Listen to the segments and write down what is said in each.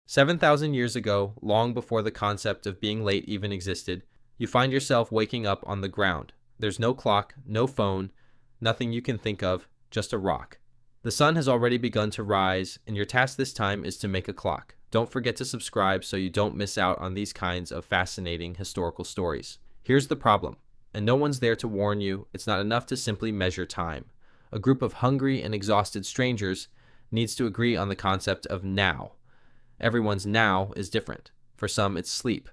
7,000 years ago, long before the concept of being late even existed, you find yourself waking up on the ground. There's no clock, no phone, nothing you can think of, just a rock. The sun has already begun to rise, and your task this time is to make a clock. Don't forget to subscribe so you don't miss out on these kinds of fascinating historical stories. Here's the problem, and no one's there to warn you. It's not enough to simply measure time. A group of hungry and exhausted strangers needs to agree on the concept of now. Everyone's now is different. For some, it's sleep.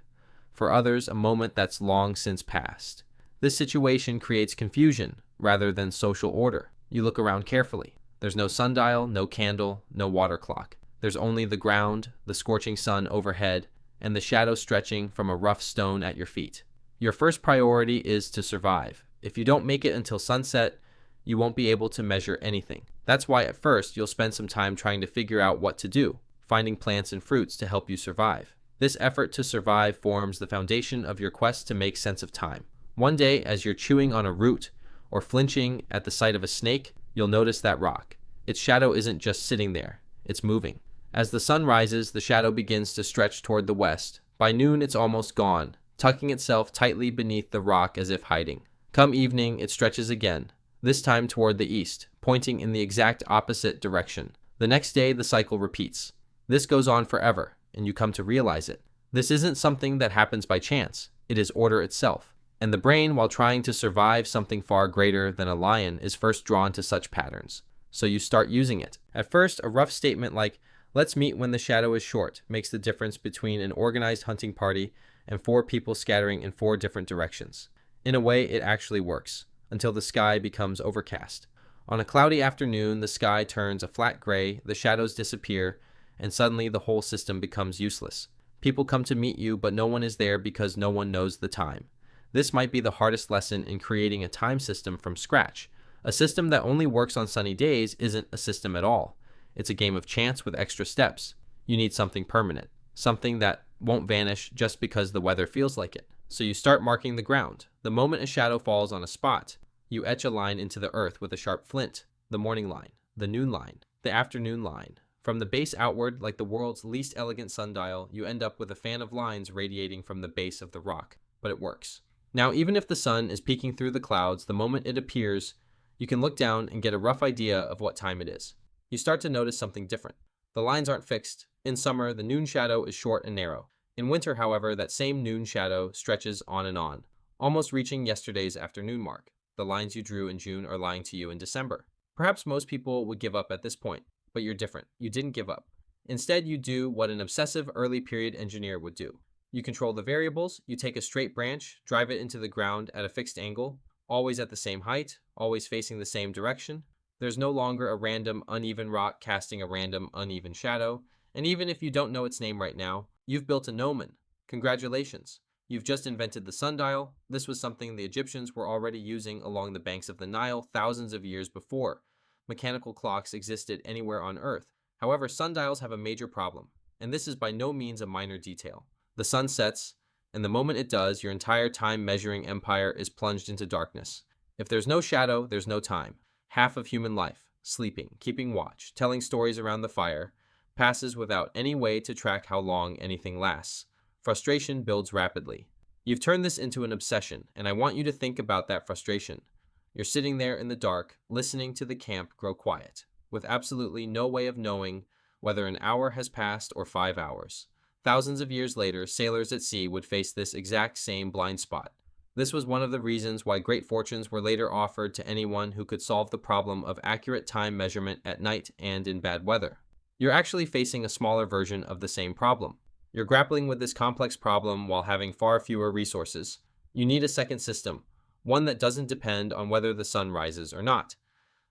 For others, a moment that's long since passed. This situation creates confusion rather than social order. You look around carefully. There's no sundial, no candle, no water clock. There's only the ground, the scorching sun overhead, and the shadow stretching from a rough stone at your feet. Your first priority is to survive. If you don't make it until sunset, you won't be able to measure anything. That's why at first you'll spend some time trying to figure out what to do, finding plants and fruits to help you survive. This effort to survive forms the foundation of your quest to make sense of time. One day, as you're chewing on a root or flinching at the sight of a snake, you'll notice that rock. Its shadow isn't just sitting there, it's moving. As the sun rises, the shadow begins to stretch toward the west. By noon, it's almost gone, tucking itself tightly beneath the rock as if hiding. Come evening, it stretches again, this time toward the east, pointing in the exact opposite direction. The next day, the cycle repeats. This goes on forever, and you come to realize it. This isn't something that happens by chance. It is order itself. And the brain, while trying to survive something far greater than a lion, is first drawn to such patterns. So you start using it. At first, a rough statement like, "Let's meet when the shadow is short," makes the difference between an organized hunting party and 4 people scattering in 4 different directions. In a way, it actually works, until the sky becomes overcast. On a cloudy afternoon, the sky turns a flat gray, the shadows disappear, and suddenly the whole system becomes useless. People come to meet you, but no one is there because no one knows the time. This might be the hardest lesson in creating a time system from scratch. A system that only works on sunny days isn't a system at all. It's a game of chance with extra steps. You need something permanent, something that won't vanish just because the weather feels like it. So you start marking the ground. The moment a shadow falls on a spot, you etch a line into the earth with a sharp flint. The morning line, the noon line, the afternoon line. From the base outward, like the world's least elegant sundial, you end up with a fan of lines radiating from the base of the rock. But it works. Now, even if the sun is peeking through the clouds, the moment it appears, you can look down and get a rough idea of what time it is. You start to notice something different. The lines aren't fixed. In summer, the noon shadow is short and narrow. In winter, however, that same noon shadow stretches on, almost reaching yesterday's afternoon mark. The lines you drew in June are lying to you in December. Perhaps most people would give up at this point, but you're different. You didn't give up. Instead, you do what an obsessive early period engineer would do. You control the variables. You take a straight branch, drive it into the ground at a fixed angle, always at the same height, always facing the same direction. There's no longer a random uneven rock casting a random uneven shadow, and even if you don't know its name right now, you've built a gnomon. Congratulations. You've just invented the sundial. This was something the Egyptians were already using along the banks of the Nile thousands of years before mechanical clocks existed anywhere on Earth. However, sundials have a major problem, and this is by no means a minor detail. The sun sets, and the moment it does, your entire time-measuring empire is plunged into darkness. If there's no shadow, there's no time. Half of human life, sleeping, keeping watch, telling stories around the fire, passes without any way to track how long anything lasts. Frustration builds rapidly. You've turned this into an obsession, and I want you to think about that frustration. You're sitting there in the dark, listening to the camp grow quiet, with absolutely no way of knowing whether an hour has passed or 5 hours. Thousands of years later, sailors at sea would face this exact same blind spot. This was one of the reasons why great fortunes were later offered to anyone who could solve the problem of accurate time measurement at night and in bad weather. You're actually facing a smaller version of the same problem. You're grappling with this complex problem while having far fewer resources. You need a second system, one that doesn't depend on whether the sun rises or not.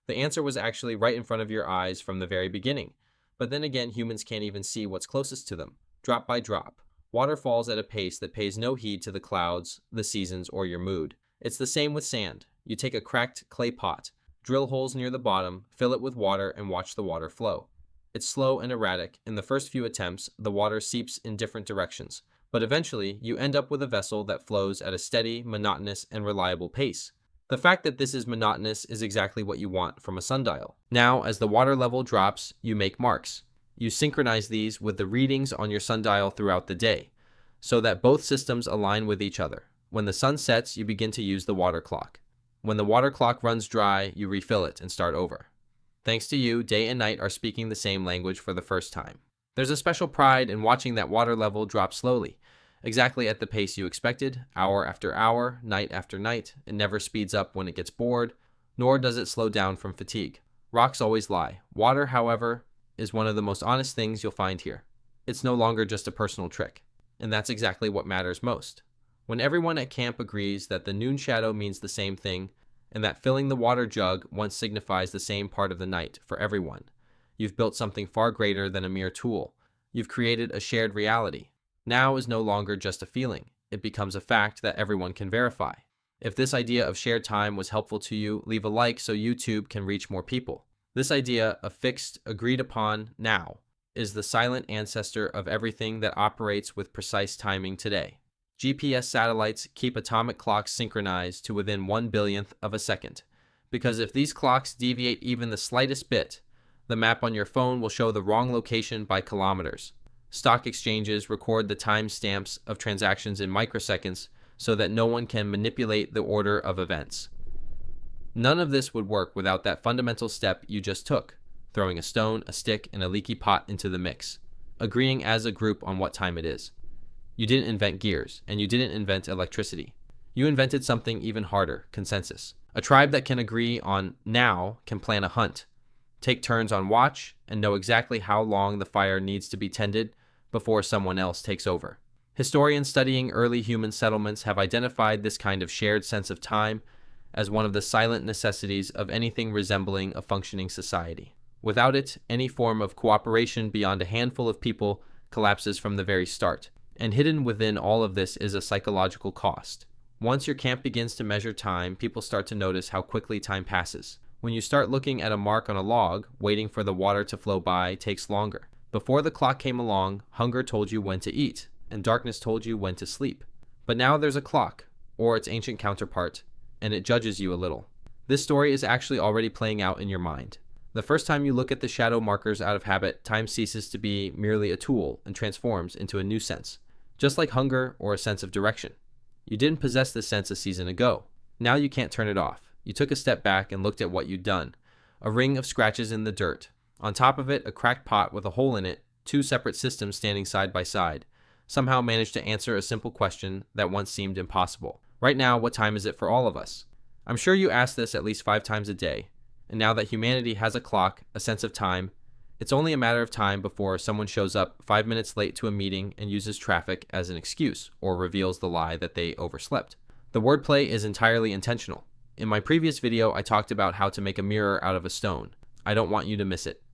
The answer was actually right in front of your eyes from the very beginning. But then again, humans can't even see what's closest to them. Drop by drop, water falls at a pace that pays no heed to the clouds, the seasons, or your mood. It's the same with sand. You take a cracked clay pot, drill holes near the bottom, fill it with water, and watch the water flow. It's slow and erratic. In the first few attempts, the water seeps in different directions, but eventually you end up with a vessel that flows at a steady, monotonous, and reliable pace. The fact that this is monotonous is exactly what you want from a sundial. Now, as the water level drops, you make marks. You synchronize these with the readings on your sundial throughout the day, so that both systems align with each other. When the sun sets, you begin to use the water clock. When the water clock runs dry, you refill it and start over. Thanks to you, day and night are speaking the same language for the first time. There's a special pride in watching that water level drop slowly, exactly at the pace you expected, hour after hour, night after night. It never speeds up when it gets bored, nor does it slow down from fatigue. Rocks always lie. Water, however, is one of the most honest things you'll find here. It's no longer just a personal trick, and that's exactly what matters most. When everyone at camp agrees that the noon shadow means the same thing, and that filling the water jug once signifies the same part of the night for everyone, you've built something far greater than a mere tool. You've created a shared reality. Now is no longer just a feeling. It becomes a fact that everyone can verify. If this idea of shared time was helpful to you, leave a like so YouTube can reach more people. This idea of fixed, agreed upon now is the silent ancestor of everything that operates with precise timing today. GPS satellites keep atomic clocks synchronized to within 1/1000th of a second, because if these clocks deviate even the slightest bit, the map on your phone will show the wrong location by kilometers. Stock exchanges record the timestamps of transactions in microseconds so that no one can manipulate the order of events. None of this would work without that fundamental step you just took, throwing a stone, a stick, and a leaky pot into the mix, agreeing as a group on what time it is. You didn't invent gears, and you didn't invent electricity. You invented something even harder, consensus. A tribe that can agree on now can plan a hunt, take turns on watch, and know exactly how long the fire needs to be tended before someone else takes over. Historians studying early human settlements have identified this kind of shared sense of time as one of the silent necessities of anything resembling a functioning society. Without it, any form of cooperation beyond a handful of people collapses from the very start. And hidden within all of this is a psychological cost. Once your camp begins to measure time, people start to notice how quickly time passes. When you start looking at a mark on a log, waiting for the water to flow by takes longer. Before the clock came along, hunger told you when to eat, and darkness told you when to sleep. But now there's a clock, or its ancient counterpart, and it judges you a little. This story is actually already playing out in your mind. The first time you look at the shadow markers out of habit, time ceases to be merely a tool and transforms into a new sense, just like hunger or a sense of direction. You didn't possess this sense a season ago. Now you can't turn it off. You took a step back and looked at what you'd done. A ring of scratches in the dirt. On top of it, a cracked pot with a hole in it, two separate systems standing side by side, somehow managed to answer a simple question that once seemed impossible. Right now, what time is it for all of us? I'm sure you ask this at least 5 times a day, and now that humanity has a clock, a sense of time, it's only a matter of time before someone shows up 5 minutes late to a meeting and uses traffic as an excuse, or reveals the lie that they overslept. The wordplay is entirely intentional. In my previous video, I talked about how to make a mirror out of a stone. I don't want you to miss it.